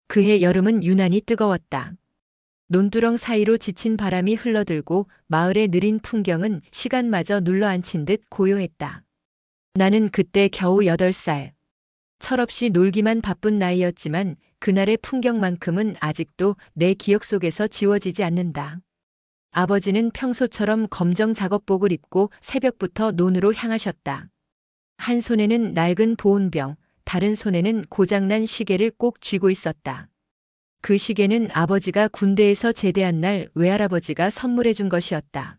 그해 여름은 유난히 뜨거웠다. 논두렁 사이로 지친 바람이 흘러들고 마을의 느린 풍경은 시간마저 눌러앉힌 듯 고요했다. 나는 그때 겨우 8살. 철없이 놀기만 바쁜 나이였지만 그날의 풍경만큼은 아직도 내 기억 속에서 지워지지 않는다. 아버지는 평소처럼 검정 작업복을 입고 새벽부터 논으로 향하셨다. 한 손에는 낡은 보온병, 다른 손에는 고장난 시계를 꼭 쥐고 있었다. 그 시계는 아버지가 군대에서 제대한 날 외할아버지가 선물해 준 것이었다.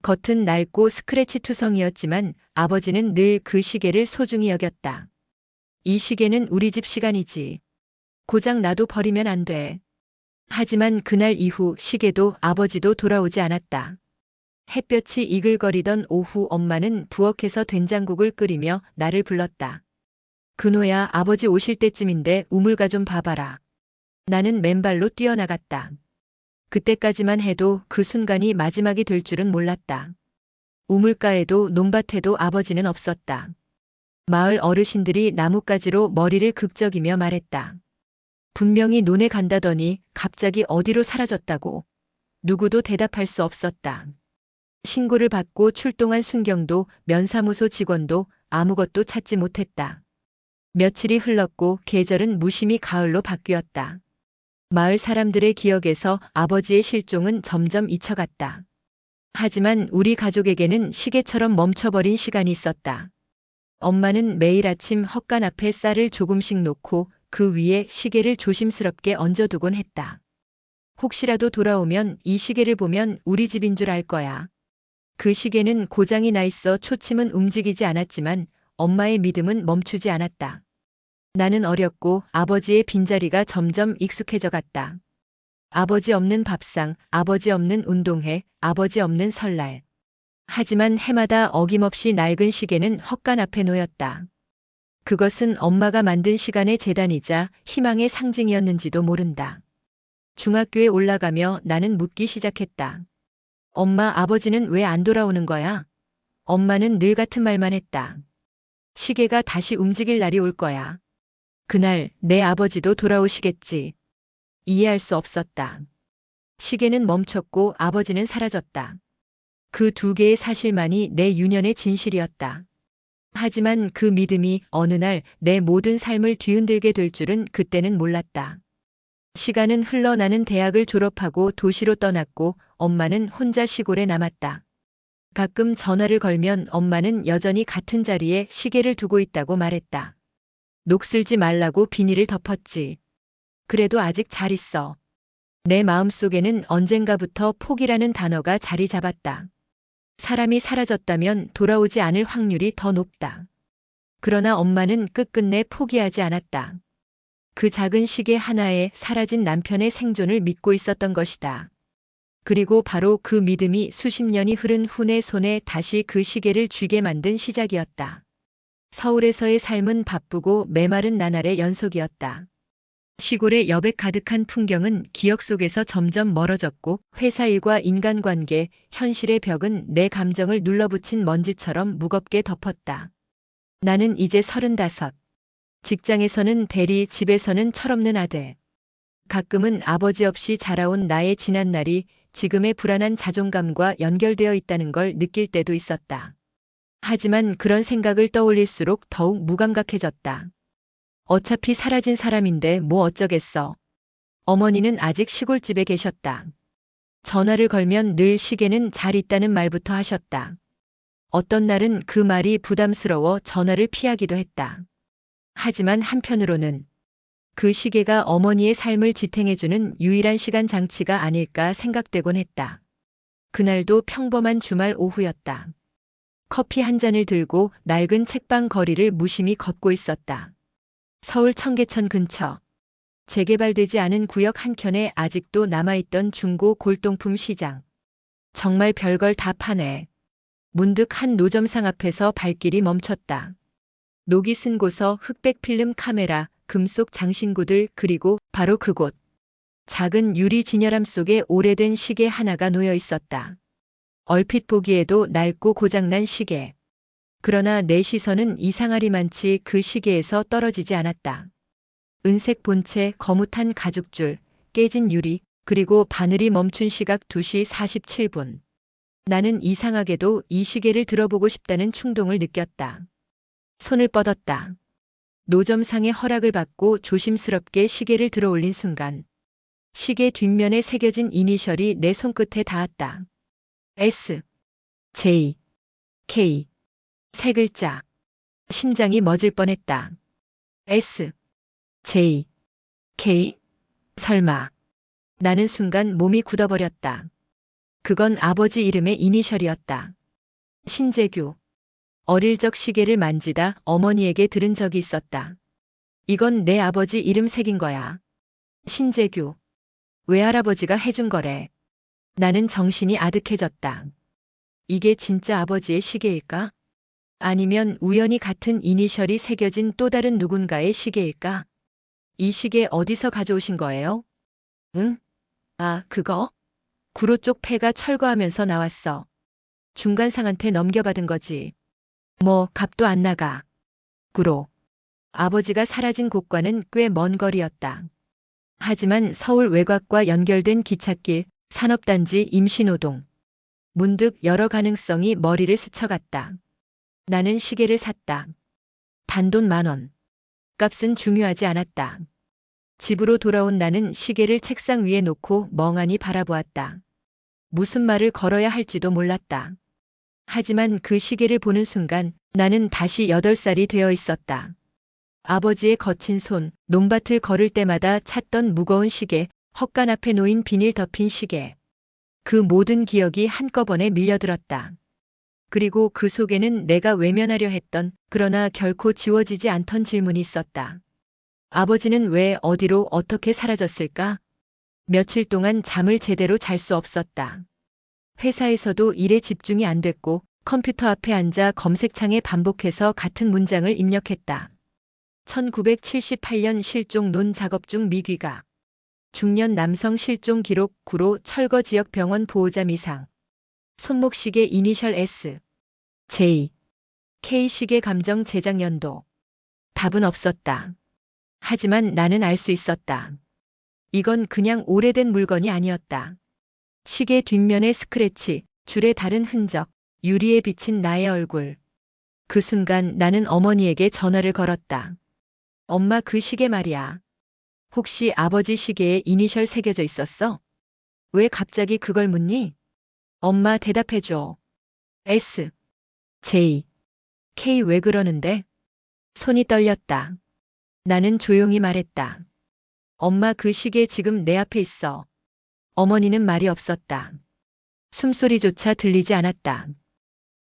겉은 낡고 스크래치 투성이었지만 아버지는 늘 그 시계를 소중히 여겼다. 이 시계는 우리 집 시간이지. 고장 나도 버리면 안 돼. 하지만 그날 이후 시계도 아버지도 돌아오지 않았다. 햇볕이 이글거리던 오후 엄마는 부엌에서 된장국을 끓이며 나를 불렀다. 근호야, 아버지 오실 때쯤인데 우물가 좀 봐봐라. 나는 맨발로 뛰어나갔다. 그때까지만 해도 그 순간이 마지막이 될 줄은 몰랐다. 우물가에도 논밭에도 아버지는 없었다. 마을 어르신들이 나뭇가지로 머리를 극적이며 말했다. 분명히 논에 간다더니 갑자기 어디로 사라졌다고. 누구도 대답할 수 없었다. 신고를 받고 출동한 순경도 면사무소 직원도 아무것도 찾지 못했다. 며칠이 흘렀고 계절은 무심히 가을로 바뀌었다. 마을 사람들의 기억에서 아버지의 실종은 점점 잊혀갔다. 하지만 우리 가족에게는 시계처럼 멈춰버린 시간이 있었다. 엄마는 매일 아침 헛간 앞에 쌀을 조금씩 놓고 그 위에 시계를 조심스럽게 얹어두곤 했다. 혹시라도 돌아오면 이 시계를 보면 우리 집인 줄 알 거야. 그 시계는 고장이 나 있어 초침은 움직이지 않았지만 엄마의 믿음은 멈추지 않았다. 나는 어렸고 아버지의 빈자리가 점점 익숙해져 갔다. 아버지 없는 밥상, 아버지 없는 운동회, 아버지 없는 설날. 하지만 해마다 어김없이 낡은 시계는 헛간 앞에 놓였다. 그것은 엄마가 만든 시간의 재단이자 희망의 상징이었는지도 모른다. 중학교에 올라가며 나는 묻기 시작했다. 엄마, 아버지는 왜 안 돌아오는 거야? 엄마는 늘 같은 말만 했다. 시계가 다시 움직일 날이 올 거야. 그날 내 아버지도 돌아오시겠지. 이해할 수 없었다. 시계는 멈췄고 아버지는 사라졌다. 그 두 개의 사실만이 내 유년의 진실이었다. 하지만 그 믿음이 어느 날 내 모든 삶을 뒤흔들게 될 줄은 그때는 몰랐다. 시간은 흘러 나는 대학을 졸업하고 도시로 떠났고 엄마는 혼자 시골에 남았다. 가끔 전화를 걸면 엄마는 여전히 같은 자리에 시계를 두고 있다고 말했다. 녹슬지 말라고 비닐을 덮었지. 그래도 아직 잘 있어. 내 마음속에는 언젠가부터 포기라는 단어가 자리 잡았다. 사람이 사라졌다면 돌아오지 않을 확률이 더 높다. 그러나 엄마는 끝끝내 포기하지 않았다. 그 작은 시계 하나에 사라진 남편의 생존을 믿고 있었던 것이다. 그리고 바로 그 믿음이 수십 년이 흐른 후 내 손에 다시 그 시계를 쥐게 만든 시작이었다. 서울에서의 삶은 바쁘고 메마른 나날의 연속이었다. 시골의 여백 가득한 풍경은 기억 속에서 점점 멀어졌고 회사 일과 인간관계, 현실의 벽은 내 감정을 눌러붙인 먼지처럼 무겁게 덮었다. 나는 이제 35. 직장에서는 대리, 집에서는 철없는 아들. 가끔은 아버지 없이 자라온 나의 지난 날이 지금의 불안한 자존감과 연결되어 있다는 걸 느낄 때도 있었다. 하지만 그런 생각을 떠올릴수록 더욱 무감각해졌다. 어차피 사라진 사람인데 뭐 어쩌겠어. 어머니는 아직 시골집에 계셨다. 전화를 걸면 늘 시계는 잘 있다는 말부터 하셨다. 어떤 날은 그 말이 부담스러워 전화를 피하기도 했다. 하지만 한편으로는 그 시계가 어머니의 삶을 지탱해주는 유일한 시간 장치가 아닐까 생각되곤 했다. 그날도 평범한 주말 오후였다. 커피 한 잔을 들고 낡은 책방 거리를 무심히 걷고 있었다. 서울 청계천 근처. 재개발되지 않은 구역 한켠에 아직도 남아있던 중고 골동품 시장. 정말 별걸 다 파네. 문득 한 노점상 앞에서 발길이 멈췄다. 녹이 쓴 고서, 흑백 필름 카메라, 금속 장신구들, 그리고 바로 그곳. 작은 유리 진열함 속에 오래된 시계 하나가 놓여 있었다. 얼핏 보기에도 낡고 고장난 시계. 그러나 내 시선은 이상하리만치 그 시계에서 떨어지지 않았다. 은색 본체, 거뭇한 가죽줄, 깨진 유리, 그리고 바늘이 멈춘 시각 2시 47분. 나는 이상하게도 이 시계를 들어보고 싶다는 충동을 느꼈다. 손을 뻗었다. 노점상의 허락을 받고 조심스럽게 시계를 들어올린 순간 시계 뒷면에 새겨진 이니셜이 내 손끝에 닿았다. S, J, K. 세 글자. 심장이 멎을 뻔했다. S, J, K. 설마. 나는 순간 몸이 굳어버렸다. 그건 아버지 이름의 이니셜이었다. 신재규. 어릴 적 시계를 만지다 어머니에게 들은 적이 있었다. 이건 내 아버지 이름 새긴 거야. 신재규. 외할아버지가 해준 거래. 나는 정신이 아득해졌다. 이게 진짜 아버지의 시계일까? 아니면 우연히 같은 이니셜이 새겨진 또 다른 누군가의 시계일까? 이 시계 어디서 가져오신 거예요? 응? 아, 그거? 구로 쪽 폐가 철거하면서 나왔어. 중간상한테 넘겨받은 거지. 뭐 값도 안 나가. 구로. 아버지가 사라진 곳과는 꽤 먼 거리였다. 하지만 서울 외곽과 연결된 기찻길, 산업단지, 임시노동. 문득 여러 가능성이 머리를 스쳐갔다. 나는 시계를 샀다. 단돈 10,000원. 값은 중요하지 않았다. 집으로 돌아온 나는 시계를 책상 위에 놓고 멍하니 바라보았다. 무슨 말을 걸어야 할지도 몰랐다. 하지만 그 시계를 보는 순간 나는 다시 8살이 되어 있었다. 아버지의 거친 손, 논밭을 걸을 때마다 찾던 무거운 시계, 헛간 앞에 놓인 비닐 덮인 시계. 그 모든 기억이 한꺼번에 밀려들었다. 그리고 그 속에는 내가 외면하려 했던, 그러나 결코 지워지지 않던 질문이 있었다. 아버지는 왜, 어디로, 어떻게 사라졌을까? 며칠 동안 잠을 제대로 잘 수 없었다. 회사에서도 일에 집중이 안 됐고 컴퓨터 앞에 앉아 검색창에 반복해서 같은 문장을 입력했다. 1978년 실종 논 작업 중 미귀가. 중년 남성 실종 기록 구로 철거 지역 병원 보호자 미상. 손목 시계 이니셜 S, J, K 시계 감정 제작 연도. 답은 없었다. 하지만 나는 알 수 있었다. 이건 그냥 오래된 물건이 아니었다. 시계 뒷면의 스크래치, 줄에 다른 흔적, 유리에 비친 나의 얼굴. 그 순간 나는 어머니에게 전화를 걸었다. 엄마, 그 시계 말이야. 혹시 아버지 시계에 이니셜 새겨져 있었어? 왜 갑자기 그걸 묻니? 엄마, 대답해줘. S, J, K. 왜 그러는데? 손이 떨렸다. 나는 조용히 말했다. 엄마, 그 시계 지금 내 앞에 있어. 어머니는 말이 없었다. 숨소리조차 들리지 않았다.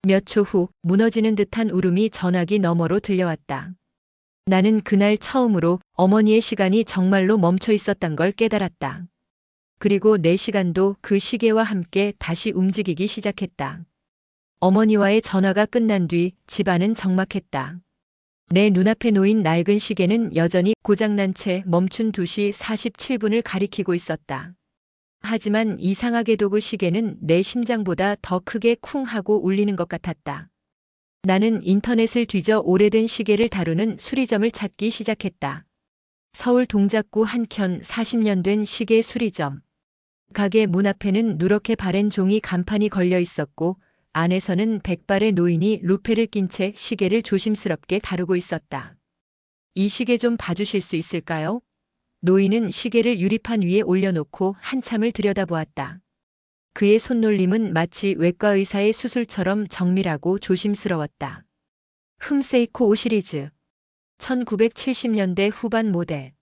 몇 초 후 무너지는 듯한 울음이 전화기 너머로 들려왔다. 나는 그날 처음으로 어머니의 시간이 정말로 멈춰 있었단 걸 깨달았다. 그리고 내 시간도 그 시계와 함께 다시 움직이기 시작했다. 어머니와의 전화가 끝난 뒤 집안은 적막했다. 내 눈앞에 놓인 낡은 시계는 여전히 고장난 채 멈춘 2시 47분을 가리키고 있었다. 하지만 이상하게도 그 시계는 내 심장보다 더 크게 쿵 하고 울리는 것 같았다. 나는 인터넷을 뒤져 오래된 시계를 다루는 수리점을 찾기 시작했다. 서울 동작구 한켠 40년 된 시계 수리점. 가게 문 앞에는 누렇게 바랜 종이 간판이 걸려 있었고 안에서는 백발의 노인이 루페를 낀 채 시계를 조심스럽게 다루고 있었다. 이 시계 좀 봐주실 수 있을까요? 노인은 시계를 유리판 위에 올려놓고 한참을 들여다보았다. 그의 손놀림은 마치 외과 의사의 수술처럼 정밀하고 조심스러웠다. 흠세이코 5 시리즈. 1970년대 후반 모델.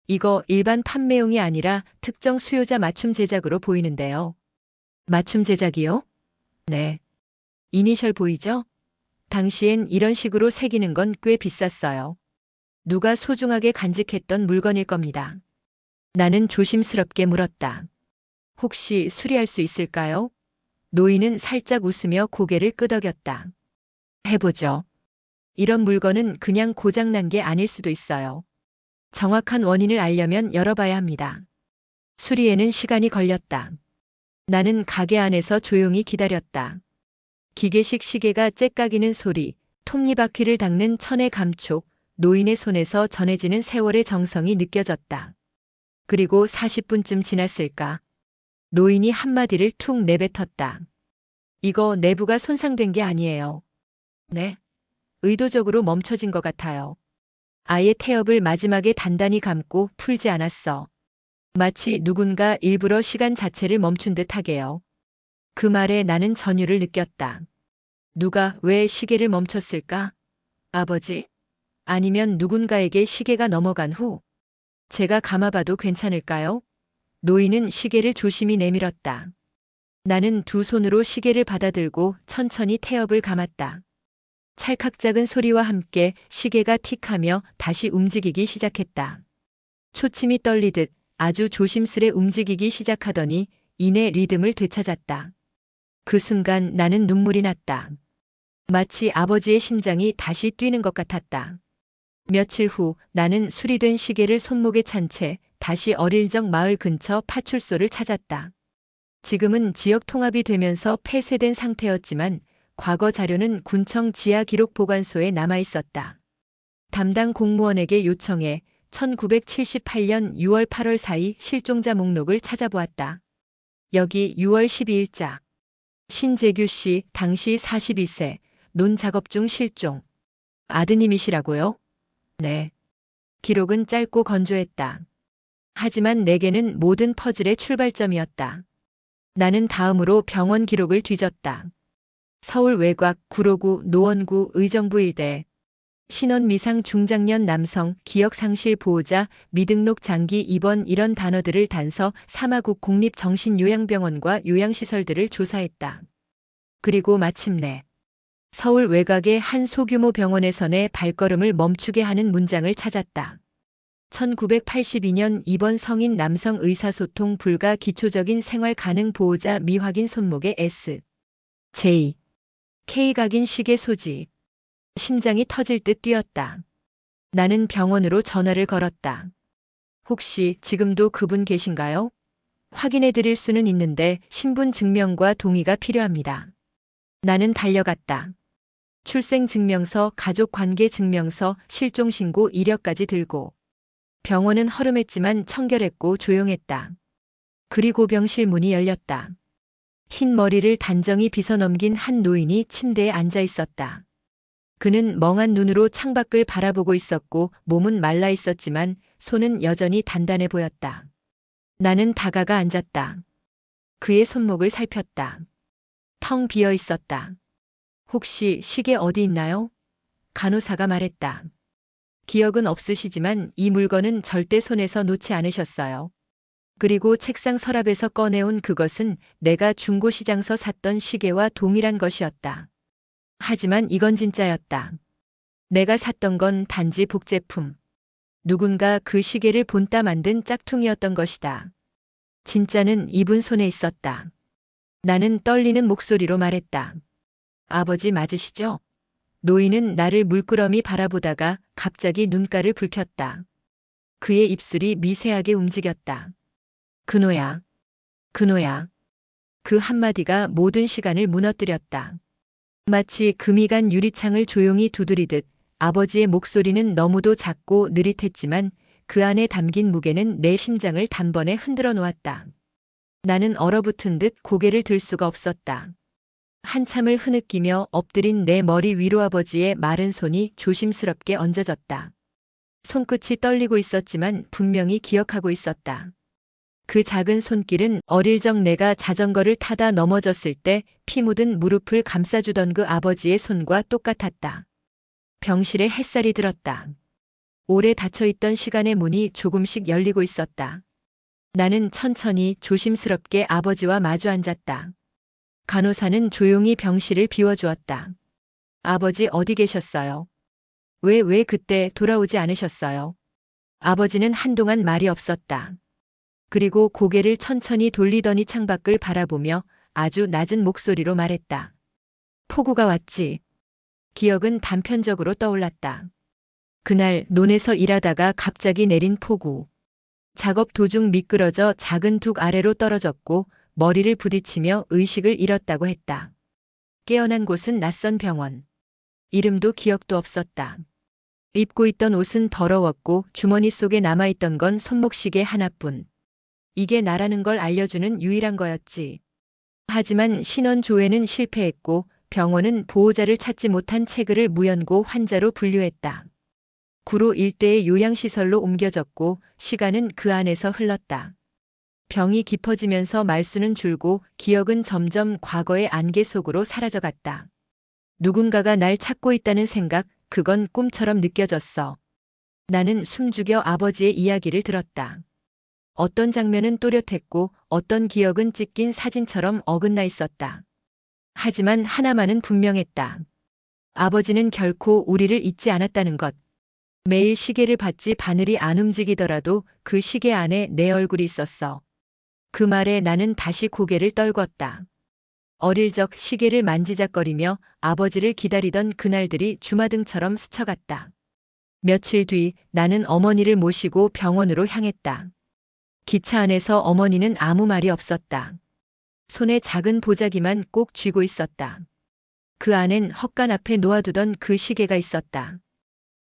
이거 일반 판매용이 아니라 특정 수요자 맞춤 제작으로 보이는데요. 맞춤 제작이요? 네. 이니셜 보이죠? 당시엔 이런 식으로 새기는 건 꽤 비쌌어요. 누가 소중하게 간직했던 물건일 겁니다. 나는 조심스럽게 물었다. 혹시 수리할 수 있을까요? 노인은 살짝 웃으며 고개를 끄덕였다. 해보죠. 이런 물건은 그냥 고장난 게 아닐 수도 있어요. 정확한 원인을 알려면 열어봐야 합니다. 수리에는 시간이 걸렸다. 나는 가게 안에서 조용히 기다렸다. 기계식 시계가 째까기는 소리, 톱니바퀴를 닦는 천의 감촉, 노인의 손에서 전해지는 세월의 정성이 느껴졌다. 그리고 40분쯤 지났을까? 노인이 한마디를 툭 내뱉었다. 이거 내부가 손상된 게 아니에요. 네. 의도적으로 멈춰진 것 같아요. 아예 태엽을 마지막에 단단히 감고 풀지 않았어. 마치 누군가 일부러 시간 자체를 멈춘 듯하게요. 그 말에 나는 전율을 느꼈다. 누가 왜 시계를 멈췄을까? 아버지? 아니면 누군가에게 시계가 넘어간 후 제가 감아봐도 괜찮을까요? 노인은 시계를 조심히 내밀었다. 나는 두 손으로 시계를 받아들고 천천히 태엽을 감았다. 찰칵 작은 소리와 함께 시계가 틱하며 다시 움직이기 시작했다. 초침이 떨리듯 아주 조심스레 움직이기 시작하더니 이내 리듬을 되찾았다. 그 순간 나는 눈물이 났다. 마치 아버지의 심장이 다시 뛰는 것 같았다. 며칠 후 나는 수리된 시계를 손목에 찬 채 다시 어릴 적 마을 근처 파출소를 찾았다. 지금은 지역 통합이 되면서 폐쇄된 상태였지만 과거 자료는 군청 지하 기록 보관소에 남아 있었다. 담당 공무원에게 요청해 1978년 6월 8월 사이 실종자 목록을 찾아보았다. 여기 6월 12일자. 신재규 씨, 당시 42세, 논 작업 중 실종. 아드님이시라고요? 네. 기록은 짧고 건조했다. 하지만 내게는 모든 퍼즐의 출발점이었다. 나는 다음으로 병원 기록을 뒤졌다. 서울 외곽, 구로구, 노원구, 의정부 일대. 신원 미상 중장년 남성, 기억 상실 보호자, 미등록 장기 입원 이런 단어들을 단서 사마국 공립정신요양병원과 요양시설들을 조사했다. 그리고 마침내 서울 외곽의 한 소규모 병원에서 내 발걸음을 멈추게 하는 문장을 찾았다. 1982년 입원 성인 남성 의사소통 불가 기초적인 생활 가능 보호자 미확인 손목에 S. J. K 각인 시계 소지. 심장이 터질 듯 뛰었다. 나는 병원으로 전화를 걸었다. 혹시 지금도 그분 계신가요? 확인해 드릴 수는 있는데 신분 증명과 동의가 필요합니다. 나는 달려갔다. 출생증명서, 가족관계증명서, 실종신고 이력까지 들고. 병원은 허름했지만 청결했고 조용했다. 그리고 병실 문이 열렸다. 흰 머리를 단정히 빗어넘긴 한 노인이 침대에 앉아 있었다. 그는 멍한 눈으로 창밖을 바라보고 있었고 몸은 말라 있었지만 손은 여전히 단단해 보였다. 나는 다가가 앉았다. 그의 손목을 살폈다. 텅 비어 있었다. 혹시 시계 어디 있나요? 간호사가 말했다. 기억은 없으시지만 이 물건은 절대 손에서 놓지 않으셨어요. 그리고 책상 서랍에서 꺼내온 그것은 내가 중고시장서 샀던 시계와 동일한 것이었다. 하지만 이건 진짜였다. 내가 샀던 건 단지 복제품. 누군가 그 시계를 본따 만든 짝퉁이었던 것이다. 진짜는 이분 손에 있었다. 나는 떨리는 목소리로 말했다. 아버지 맞으시죠? 노인은 나를 물끄러미 바라보다가 갑자기 눈가를 붉혔다. 그의 입술이 미세하게 움직였다. 근호야. 근호야. 그 한마디가 모든 시간을 무너뜨렸다. 마치 금이 간 유리창을 조용히 두드리듯 아버지의 목소리는 너무도 작고 느릿했지만 그 안에 담긴 무게는 내 심장을 단번에 흔들어 놓았다. 나는 얼어붙은 듯 고개를 들 수가 없었다. 한참을 흐느끼며 엎드린 내 머리 위로 아버지의 마른 손이 조심스럽게 얹어졌다. 손끝이 떨리고 있었지만 분명히 기억하고 있었다. 그 작은 손길은 어릴 적 내가 자전거를 타다 넘어졌을 때 피 묻은 무릎을 감싸주던 그 아버지의 손과 똑같았다. 병실에 햇살이 들었다. 오래 닫혀있던 시간의 문이 조금씩 열리고 있었다. 나는 천천히 조심스럽게 아버지와 마주 앉았다. 간호사는 조용히 병실을 비워주었다. 아버지 어디 계셨어요? 왜 그때 돌아오지 않으셨어요? 아버지는 한동안 말이 없었다. 그리고 고개를 천천히 돌리더니 창밖을 바라보며 아주 낮은 목소리로 말했다. 폭우가 왔지. 기억은 단편적으로 떠올랐다. 그날 논에서 일하다가 갑자기 내린 폭우. 작업 도중 미끄러져 작은 둑 아래로 떨어졌고 머리를 부딪히며 의식을 잃었다고 했다. 깨어난 곳은 낯선 병원. 이름도 기억도 없었다. 입고 있던 옷은 더러웠고 주머니 속에 남아있던 건 손목시계 하나뿐. 이게 나라는 걸 알려주는 유일한 거였지. 하지만 신원 조회는 실패했고 병원은 보호자를 찾지 못한 채그를 무연고 환자로 분류했다. 구로 일대의 요양시설로 옮겨졌고 시간은 그 안에서 흘렀다. 병이 깊어지면서 말수는 줄고 기억은 점점 과거의 안개 속으로 사라져갔다. 누군가가 날 찾고 있다는 생각, 그건 꿈처럼 느껴졌어. 나는 숨죽여 아버지의 이야기를 들었다. 어떤 장면은 또렷했고 어떤 기억은 찢긴 사진처럼 어긋나 있었다. 하지만 하나만은 분명했다. 아버지는 결코 우리를 잊지 않았다는 것. 매일 시계를 봤지 바늘이 안 움직이더라도 그 시계 안에 내 얼굴이 있었어. 그 말에 나는 다시 고개를 떨궜다. 어릴 적 시계를 만지작거리며 아버지를 기다리던 그날들이 주마등처럼 스쳐갔다. 며칠 뒤 나는 어머니를 모시고 병원으로 향했다. 기차 안에서 어머니는 아무 말이 없었다. 손에 작은 보자기만 꼭 쥐고 있었다. 그 안엔 헛간 앞에 놓아두던 그 시계가 있었다.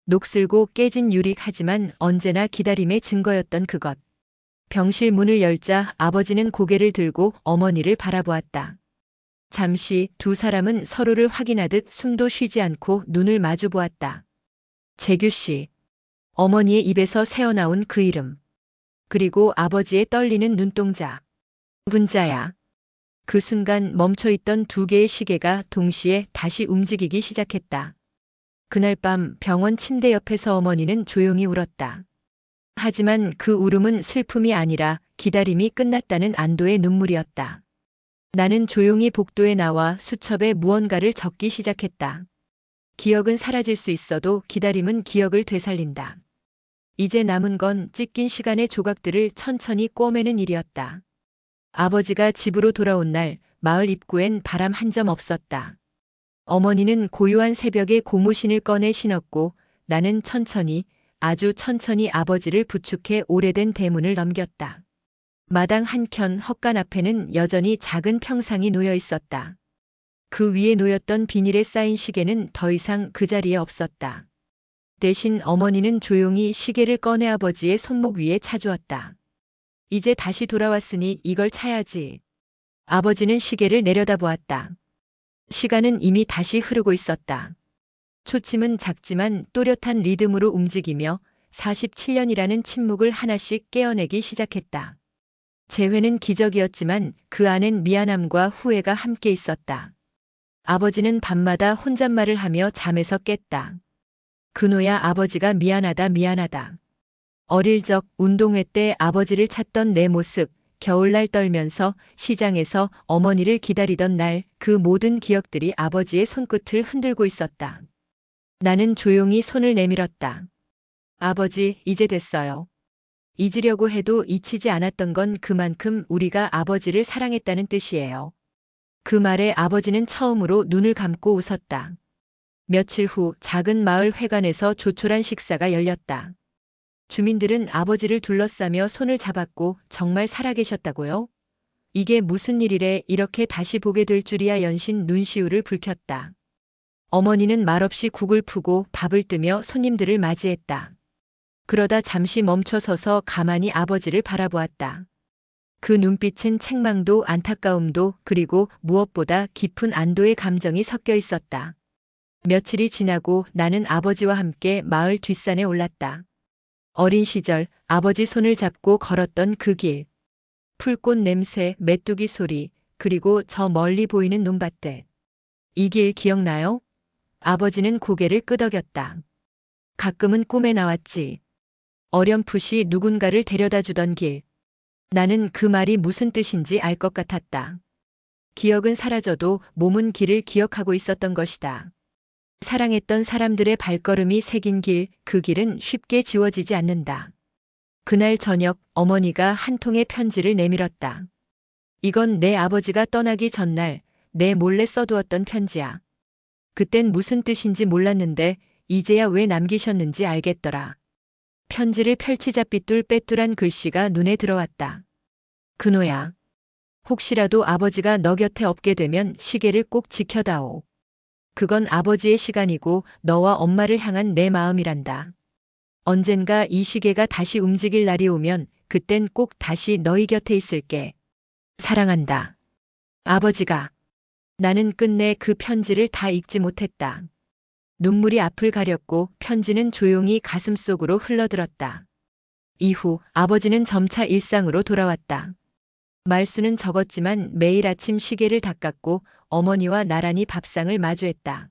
녹슬고 깨진 유릭 하지만 언제나 기다림의 증거였던 그것. 병실 문을 열자 아버지는 고개를 들고 어머니를 바라보았다. 잠시 두 사람은 서로를 확인하듯 숨도 쉬지 않고 눈을 마주 보았다. 재규 씨. 어머니의 입에서 새어나온 그 이름. 그리고 아버지의 떨리는 눈동자. 문자야. 그 순간 멈춰있던 두 개의 시계가 동시에 다시 움직이기 시작했다. 그날 밤 병원 침대 옆에서 어머니는 조용히 울었다. 하지만 그 울음은 슬픔이 아니라 기다림이 끝났다는 안도의 눈물이었다. 나는 조용히 복도에 나와 수첩에 무언가를 적기 시작했다. 기억은 사라질 수 있어도 기다림은 기억을 되살린다. 이제 남은 건 찢긴 시간의 조각들을 천천히 꿰매는 일이었다. 아버지가 집으로 돌아온 날 마을 입구엔 바람 한 점 없었다. 어머니는 고요한 새벽에 고무신을 꺼내 신었고 나는 천천히, 아주 천천히 아버지를 부축해 오래된 대문을 넘겼다. 마당 한켠 헛간 앞에는 여전히 작은 평상이 놓여 있었다. 그 위에 놓였던 비닐에 쌓인 시계는 더 이상 그 자리에 없었다. 대신 어머니는 조용히 시계를 꺼내 아버지의 손목 위에 차주었다. 이제 다시 돌아왔으니 이걸 차야지. 아버지는 시계를 내려다보았다. 시간은 이미 다시 흐르고 있었다. 초침은 작지만 또렷한 리듬으로 움직이며 47년이라는 침묵을 하나씩 깨어내기 시작했다. 재회는 기적이었지만 그 안엔 미안함과 후회가 함께 있었다. 아버지는 밤마다 혼잣말을 하며 잠에서 깼다. 근호야 아버지가 미안하다 미안하다. 어릴 적 운동회 때 아버지를 찾던 내 모습, 겨울날 떨면서 시장에서 어머니를 기다리던 날 그 모든 기억들이 아버지의 손끝을 흔들고 있었다. 나는 조용히 손을 내밀었다. 아버지, 이제 됐어요. 잊으려고 해도 잊히지 않았던 건 그만큼 우리가 아버지를 사랑했다는 뜻이에요. 그 말에 아버지는 처음으로 눈을 감고 웃었다. 며칠 후 작은 마을 회관에서 조촐한 식사가 열렸다. 주민들은 아버지를 둘러싸며 손을 잡았고 정말 살아계셨다고요? 이게 무슨 일이래 이렇게 다시 보게 될 줄이야 연신 눈시울을 붉혔다. 어머니는 말없이 국을 푸고 밥을 뜨며 손님들을 맞이했다. 그러다 잠시 멈춰서서 가만히 아버지를 바라보았다. 그 눈빛엔 책망도 안타까움도 그리고 무엇보다 깊은 안도의 감정이 섞여 있었다. 며칠이 지나고 나는 아버지와 함께 마을 뒷산에 올랐다. 어린 시절 아버지 손을 잡고 걸었던 그 길. 풀꽃 냄새, 메뚜기 소리, 그리고 저 멀리 보이는 논밭들. 이 길 기억나요? 아버지는 고개를 끄덕였다. 가끔은 꿈에 나왔지. 어렴풋이 누군가를 데려다 주던 길. 나는 그 말이 무슨 뜻인지 알 것 같았다. 기억은 사라져도 몸은 길을 기억하고 있었던 것이다. 사랑했던 사람들의 발걸음이 새긴 길, 그 길은 쉽게 지워지지 않는다. 그날 저녁 어머니가 한 통의 편지를 내밀었다. 이건 내 아버지가 떠나기 전날 내 몰래 써두었던 편지야. 그땐 무슨 뜻인지 몰랐는데 이제야 왜 남기셨는지 알겠더라. 편지를 펼치자 삐뚤빼뚤한 글씨가 눈에 들어왔다. 근호야. 혹시라도 아버지가 너 곁에 없게 되면 시계를 꼭 지켜다오. 그건 아버지의 시간이고 너와 엄마를 향한 내 마음이란다. 언젠가 이 시계가 다시 움직일 날이 오면 그땐 꼭 다시 너희 곁에 있을게. 사랑한다. 아버지가. 나는 끝내 그 편지를 다 읽지 못했다. 눈물이 앞을 가렸고 편지는 조용히 가슴속으로 흘러들었다. 이후 아버지는 점차 일상으로 돌아왔다. 말수는 적었지만 매일 아침 시계를 닦았고 어머니와 나란히 밥상을 마주했다.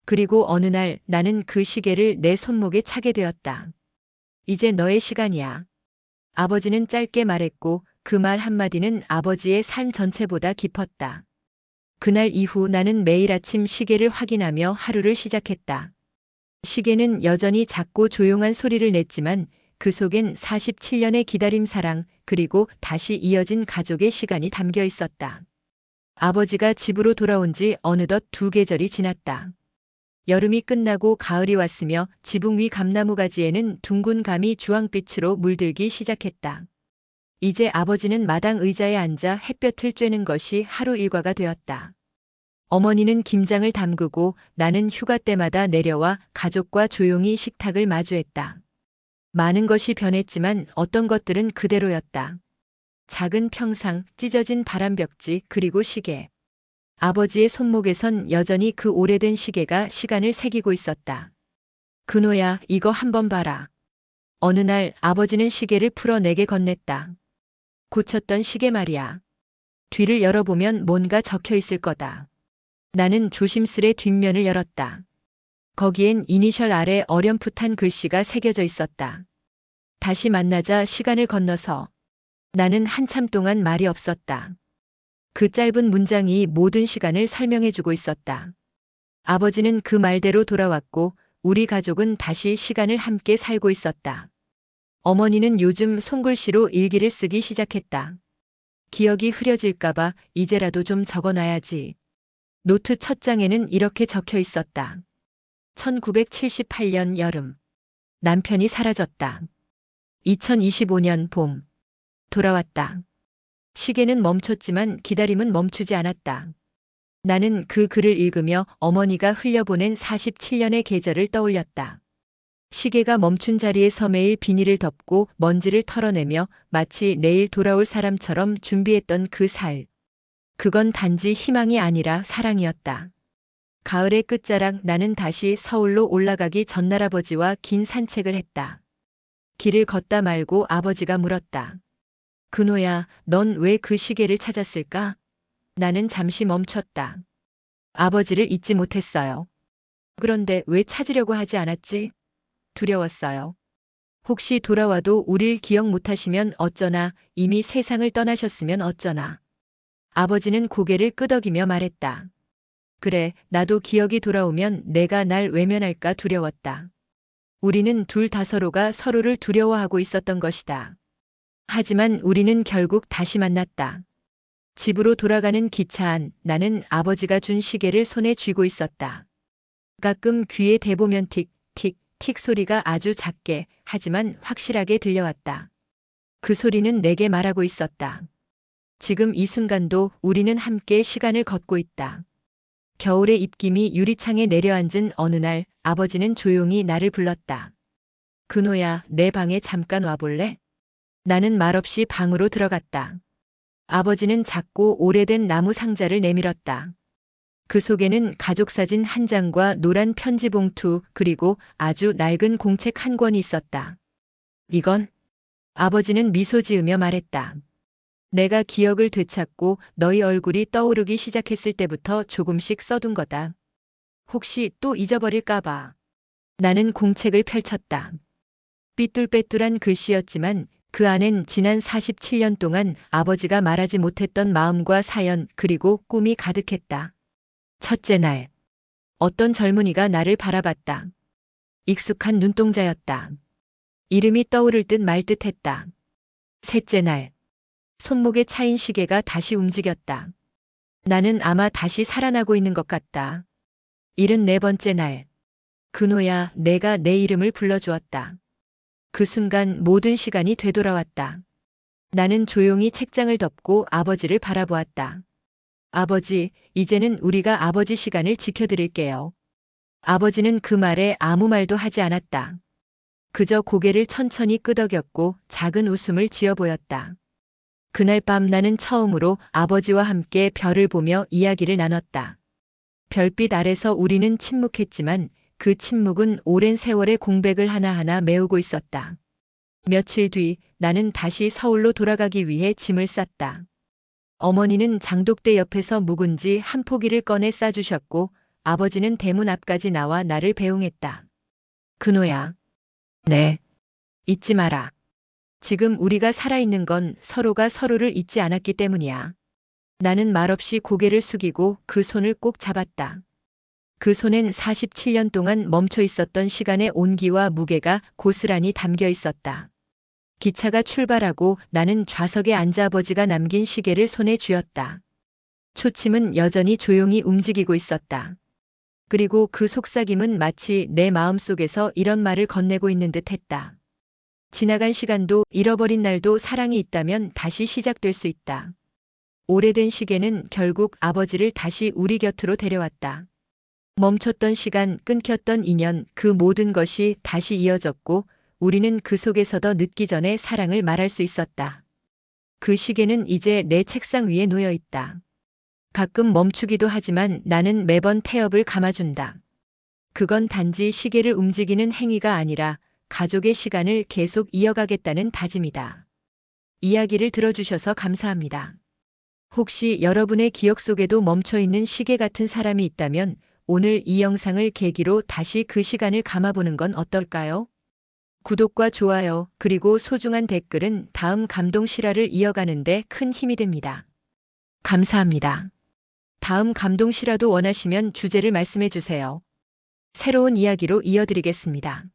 그리고 어느 날 나는 그 시계를 내 손목에 차게 되었다. 이제 너의 시간이야. 아버지는 짧게 말했고 그 말 한마디는 아버지의 삶 전체보다 깊었다. 그날 이후 나는 매일 아침 시계를 확인하며 하루를 시작했다. 시계는 여전히 작고 조용한 소리를 냈지만 그 속엔 47년의 기다림, 사랑, 그리고 다시 이어진 가족의 시간이 담겨 있었다. 아버지가 집으로 돌아온 지 어느덧 2계절이 지났다. 여름이 끝나고 가을이 왔으며 지붕 위 감나무 가지에는 둥근 감이 주황빛으로 물들기 시작했다. 이제 아버지는 마당 의자에 앉아 햇볕을 쬐는 것이 하루 일과가 되었다. 어머니는 김장을 담그고 나는 휴가 때마다 내려와 가족과 조용히 식탁을 마주했다. 많은 것이 변했지만 어떤 것들은 그대로였다. 작은 평상, 찢어진 바람벽지, 그리고 시계. 아버지의 손목에선 여전히 그 오래된 시계가 시간을 새기고 있었다. 근호야, 이거 한번 봐라. 어느 날 아버지는 시계를 풀어 내게 건넸다. 고쳤던 시계 말이야. 뒤를 열어보면 뭔가 적혀 있을 거다. 나는 조심스레 뒷면을 열었다. 거기엔 이니셜 아래 어렴풋한 글씨가 새겨져 있었다. 다시 만나자, 시간을 건너서. 나는 한참 동안 말이 없었다. 그 짧은 문장이 모든 시간을 설명해주고 있었다. 아버지는 그 말대로 돌아왔고 우리 가족은 다시 시간을 함께 살고 있었다. 어머니는 요즘 손글씨로 일기를 쓰기 시작했다. 기억이 흐려질까봐 이제라도 좀 적어놔야지. 노트 첫 장에는 이렇게 적혀 있었다. 1978년 여름. 남편이 사라졌다. 2025년 봄. 돌아왔다. 시계는 멈췄지만 기다림은 멈추지 않았다. 나는 그 글을 읽으며 어머니가 흘려보낸 47년의 계절을 떠올렸다. 시계가 멈춘 자리에서 매일 비닐을 덮고 먼지를 털어내며 마치 내일 돌아올 사람처럼 준비했던 그 살. 그건 단지 희망이 아니라 사랑이었다. 가을의 끝자락, 나는 다시 서울로 올라가기 전날 아버지와 긴 산책을 했다. 길을 걷다 말고 아버지가 물었다. 근호야, 넌 왜 그 시계를 찾았을까? 나는 잠시 멈췄다. 아버지를 잊지 못했어요. 그런데 왜 찾으려고 하지 않았지? 두려웠어요. 혹시 돌아와도 우릴 기억 못하시면 어쩌나, 이미 세상을 떠나셨으면 어쩌나. 아버지는 고개를 끄덕이며 말했다. 그래, 나도 기억이 돌아오면 내가 날 외면할까 두려웠다. 우리는 둘 다 서로가 서로를 두려워하고 있었던 것이다. 하지만 우리는 결국 다시 만났다. 집으로 돌아가는 기차 안, 나는 아버지가 준 시계를 손에 쥐고 있었다. 가끔 귀에 대보면 틱, 틱, 틱 소리가 아주 작게, 하지만 확실하게 들려왔다. 그 소리는 내게 말하고 있었다. 지금 이 순간도 우리는 함께 시간을 걷고 있다. 겨울의 입김이 유리창에 내려앉은 어느 날 아버지는 조용히 나를 불렀다. 근호야, 내 방에 잠깐 와볼래? 나는 말없이 방으로 들어갔다. 아버지는 작고 오래된 나무 상자를 내밀었다. 그 속에는 가족사진 한 장과 노란 편지 봉투, 그리고 아주 낡은 공책 한 권이 있었다. 이건? 아버지는 미소 지으며 말했다. 내가 기억을 되찾고 너희 얼굴이 떠오르기 시작했을 때부터 조금씩 써둔 거다. 혹시 또 잊어버릴까봐. 나는 공책을 펼쳤다. 삐뚤빼뚤한 글씨였지만 그 안엔 지난 47년 동안 아버지가 말하지 못했던 마음과 사연, 그리고 꿈이 가득했다. 첫째 날. 어떤 젊은이가 나를 바라봤다. 익숙한 눈동자였다. 이름이 떠오를 듯 말 듯했다. 셋째 날. 손목에 차인 시계가 다시 움직였다. 나는 아마 다시 살아나고 있는 것 같다. 74번째 날. 근호야, 내가 내 이름을 불러주었다. 그 순간 모든 시간이 되돌아왔다. 나는 조용히 책장을 덮고 아버지를 바라보았다. 아버지, 이제는 우리가 아버지 시간을 지켜드릴게요. 아버지는 그 말에 아무 말도 하지 않았다. 그저 고개를 천천히 끄덕였고 작은 웃음을 지어 보였다. 그날 밤 나는 처음으로 아버지와 함께 별을 보며 이야기를 나눴다. 별빛 아래서 우리는 침묵했지만 그 침묵은 오랜 세월의 공백을 하나하나 메우고 있었다. 며칠 뒤 나는 다시 서울로 돌아가기 위해 짐을 쌌다. 어머니는 장독대 옆에서 묵은지 한 포기를 꺼내 싸주셨고 아버지는 대문 앞까지 나와 나를 배웅했다. 근호야. 네. 잊지 마라. 지금 우리가 살아있는 건 서로가 서로를 잊지 않았기 때문이야. 나는 말없이 고개를 숙이고 그 손을 꼭 잡았다. 그 손엔 47년 동안 멈춰 있었던 시간의 온기와 무게가 고스란히 담겨 있었다. 기차가 출발하고 나는 좌석에 앉아 아버지가 남긴 시계를 손에 쥐었다. 초침은 여전히 조용히 움직이고 있었다. 그리고 그 속삭임은 마치 내 마음속에서 이런 말을 건네고 있는 듯 했다. 지나간 시간도 잃어버린 날도 사랑이 있다면 다시 시작될 수 있다. 오래된 시계는 결국 아버지를 다시 우리 곁으로 데려왔다. 멈췄던 시간, 끊겼던 인연, 그 모든 것이 다시 이어졌고 우리는 그 속에서 늦기 전에 사랑을 말할 수 있었다. 그 시계는 이제 내 책상 위에 놓여 있다. 가끔 멈추기도 하지만 나는 매번 태엽을 감아준다. 그건 단지 시계를 움직이는 행위가 아니라 가족의 시간을 계속 이어가겠다는 다짐이다. 이야기를 들어주셔서 감사합니다. 혹시 여러분의 기억 속에도 멈춰있는 시계 같은 사람이 있다면 오늘 이 영상을 계기로 다시 그 시간을 감아보는 건 어떨까요? 구독과 좋아요, 그리고 소중한 댓글은 다음 감동 실화를 이어가는 데 큰 힘이 됩니다. 감사합니다. 다음 감동 실화도 원하시면 주제를 말씀해 주세요. 새로운 이야기로 이어드리겠습니다.